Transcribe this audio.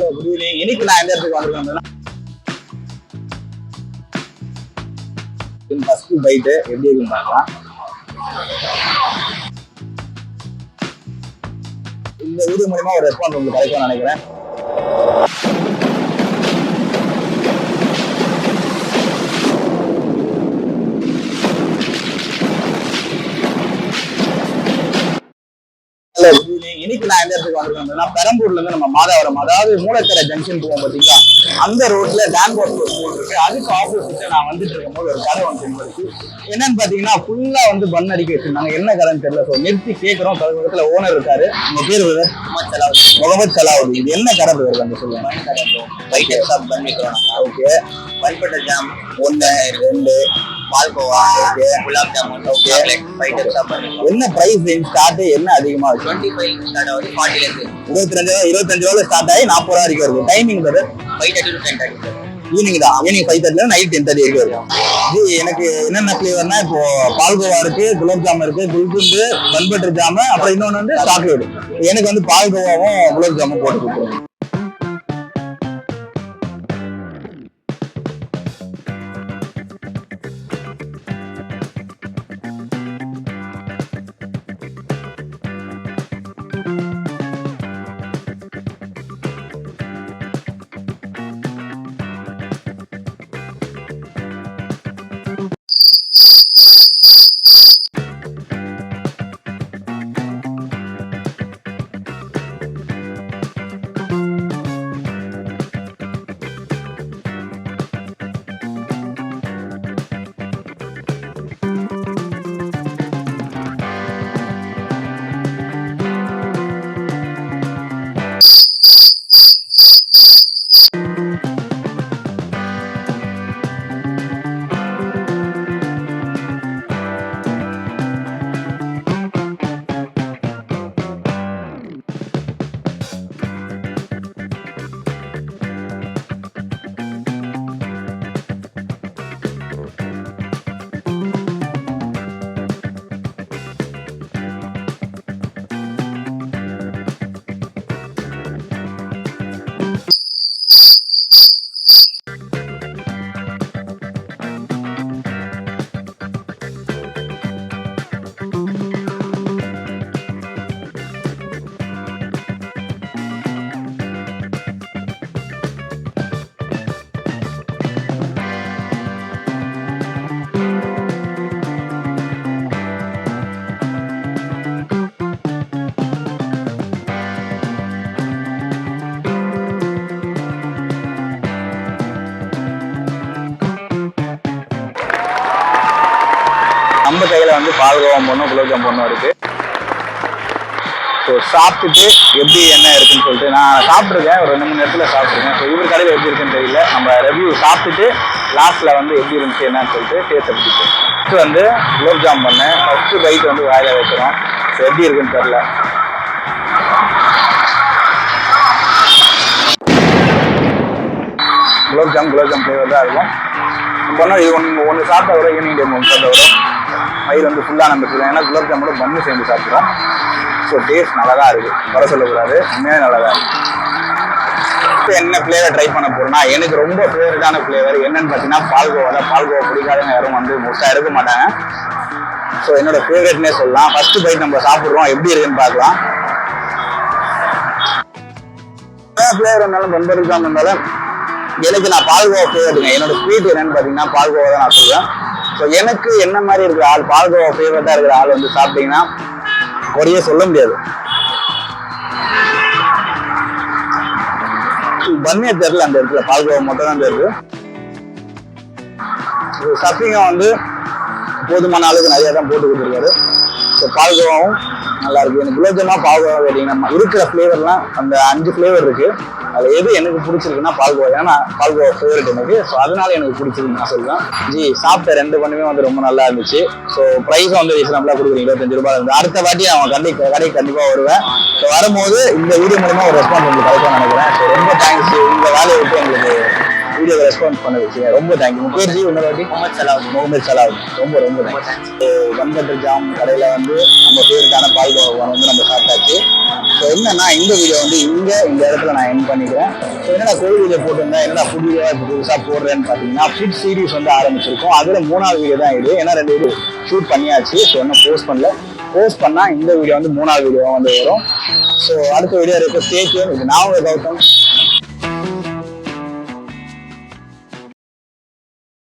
Good evening. இன்னைக்கு நான் எந்த இடத்துக்கு வந்திருக்கேன், ஃபர்ஸ்ட் பைட்டு எப்படி இருக்குன்னு பார்க்கலாம். இந்த வீடியோ மூலமா ஒரு ரெஸ்பான்ஸ் உங்களுக்கு கிடைக்கும்னு நினைக்கிறேன். இன்னைக்கு நான் எந்த இடத்துக்கு வந்திருக்கேன், பெரம்பூர்ல இருந்து நம்ம மாதவரம், அதாவது மூலக்கரை ஜங்ஷன் போவோம் பாத்தீங்களா, அந்த ரோட்ல டான்போர்ட் ஸ்கூல் இருக்கு. அதுக்கு ஆப்போசிட்ல நான் வந்துட்டு இருக்கும் போது ஒரு கடை வந்து இருக்கு. என்னன்னு பாத்தீங்கன்னா ஃபுல்லா வந்து பன் அடிக்க வச்சிருந்தாங்க. என்ன கடைன்னு தெரியல. ஸோ நிறுத்தி கேட்கிறோம். பக்கத்துல ஓனர் இருக்காரு. உங்க பேர் முகமது சலாவுதீன். இது என்ன கடை இருக்கு அந்த சொல்லுங்க. Okay, bun butter jam 1 2 palkova, okay, gulab jamun, okay, என்ன பிரைஸ் ரேஞ்ச் ஸ்டார்ட், என்ன அதிகமா 25 ஸ்டார்ட் ஆகுது, 40 ல இருந்து 25 ரூபாய் ஸ்டார்ட் ஆகி 40 ரூபாய் வரைக்கும் வருது. டைமிங் வந்து 5:30 to 10:30 ஈவினிங் தான். ஈவினிங் 5:30 நைட் 10:30 வரைக்கும் இருக்கும். இது எனக்கு என்னென்ன ஃபிளேவர்னா, இப்போ பால்கோவா இருக்கு, குலாப் ஜாமுன் இருக்கு, குல்குண்டு, பன்பட்டர் ஜாமு, அப்புறம் இன்னொன்று வந்து சாக்லேட். எனக்கு வந்து பால்கோவாவும் குலாப் ஜாமுன் போட்டு கொடுத்துருவோம். நம்ம கையில வந்து பால்கோவா பொண்ணும் குலாப் ஜாமுன் பொண்ணும் இருக்கு. ஸோ சாப்பிட்டுட்டு எப்படி என்ன இருக்குன்னு சொல்லிட்டு நான் சாப்பிட்ருக்கேன், ஒரு 2-3 நேரத்தில் சாப்பிட்ருக்கேன். ஸோ இவர் கடையில் எப்படி இருக்குன்னு தெரியல. நம்ம ரிவ்யூ சாப்பிட்டுட்டு லாஸ்ட்ல வந்து எப்படி இருந்துச்சு என்னன்னு சொல்லிட்டு டேஸ்ட் பிடிக்கும். ஃபர்ஸ்ட் வந்து குலாப் ஜாமுன் பண்ணேன். ஃபர்ஸ்ட் பைட் வந்து வாயில வைக்கிறோம். ஸோ எப்படி இருக்குன்னு தெரியல. குலாப் ஜாம் ஃப்ளேவர் தான் இருக்கும். பண்ணோம். இது ஒன்று சாப்பிட்டா வரும், ஈவினிங் டைம் ஒன்று சாப்பிட்டா வரும். வயிறு வந்து ஃபுல்லாக நம்ம சொல்லலாம். ஏன்னா குலாப் ஜாமோட பன்னு சேர்ந்து சாப்பிட்றோம். ஸோ டேஸ்ட் நல்லா தான் இருக்குது, வர சொல்லக்கூடாது, உண்மையாக நல்லா தான் இருக்குது. இப்போ என்ன ஃப்ளேவர் ட்ரை பண்ண போகிறோம்னா, எனக்கு ரொம்ப ஃபேவரட்டான ஃப்ளேவர் என்னன்னு பார்த்தீங்கன்னா பால்கோவா தான். பால்கோவா பிடிக்காதவங்க யாரும் வந்து மோஸ்ட்டாக எடுக்க மாட்டாங்க. ஸோ என்னோட ஃபேவரட்னே சொல்லலாம். ஃபர்ஸ்ட் பைட் நம்ம சாப்பிட்றோம், எப்படி இருக்குன்னு பார்க்கலாம். ஃப்ளேவர் இருந்தாலும் பன்பர் ஜாம் இருந்தாலும் எனக்கு நான் பால்கோவா ஃபேவரட்டுங்க. என்னோட ஸ்வீட் என்னன்னு பார்த்தீங்கன்னா பால்கோவா தான் நான் சொல்லுவேன். ஸோ எனக்கு என்ன மாதிரி இருக்கிற ஆள், பால்கோவா ஃபேவரட்டாக இருக்கிற ஆள் வந்து சாப்பிட்டீங்கன்னா குறைய சொல்ல முடியாது. பன்னே தெரியல அந்த இடத்துல, பால்கோவா மட்டும் தான் தெரியுது. ஸ்டஃபிங்கும் வந்து போதுமான அளவுக்கு நிறைய தான் போட்டு கொடுத்துருக்காரு. ஸோ பால்கோவாவும் நல்லா இருக்கு. எனக்கு குலாப் ஜாமுன் பால்கோவா கேட்டீங்கன்னா இருக்கிற ஃப்ளேவர்லாம் அந்த 5 ஃப்ளேவர் இருக்கு. அதில் எது எனக்கு பிடிச்சிருக்குன்னா பால்கோவா. ஏன்னா பால்கோவா ஃபேவரட் எனக்கு. ஸோ அதனால எனக்கு பிடிச்சிருக்கு நான் சொல்லுவேன். சாப்பிட்ட 2 பண்ணுமே வந்து ரொம்ப நல்லா இருந்துச்சு. ஸோ ப்ரைஸும் வந்து ரீசனபிளாக கொடுக்குறீங்க, 25 ரூபாய் இருந்து. அடுத்த வாட்டி அவன் கடைக்கு கண்டிப்பாக வருவேன். ஸோ வரும்போது இந்த வீடியோ மூலமா ஒரு ரெஸ்பான்ஸ் உங்களுக்கு கிடைக்கும்னு நினைக்கிறேன். ஸோ ரொம்ப தேங்க்ஸ். இந்த வேலையை விட்டு எங்களுக்கு வீடியோ ரெஸ்பான்ஸ் பண்ண வச்சு ரொம்ப தேங்க்யூ. உங்க பேர் இன்னொரு வாட்டி? முகமது சலாவுத். ரொம்ப ரொம்ப தேங்க்ஸ். பன் பட்டர் ஜாம் கடையில வந்து நம்ம ஃபேவரட்டான பால்கோவா வந்து நம்ம சாப்பிட்டாச்சு. ஸோ என்னன்னா இந்த வீடியோ வந்து இந்த இடத்துல நான் எண்ட் பண்ணிக்கிறேன். ஸோ என்னடா கோவில் வீடியோ போட்டிருந்தேன், என்னடா ஃபுட் வீடியோ புதுசாக போடுறேன்னு பார்த்தீங்கன்னா ஃபுட் சீரிஸ் வந்து ஆரம்பிச்சிருக்கோம். அதில் 3வது வீடியோ தான் இது. ஏன்னா 2 வீடியோ ஷூட் பண்ணியாச்சு. ஸோ இன்னும் போஸ்ட் பண்ணல. போஸ்ட் பண்ணால் இந்த வீடியோ வந்து 3வது வீடியோ வந்து வரும். ஸோ அடுத்த வீடியோ இருக்கு. Stay tune. இது நான் உங்க கௌதம்.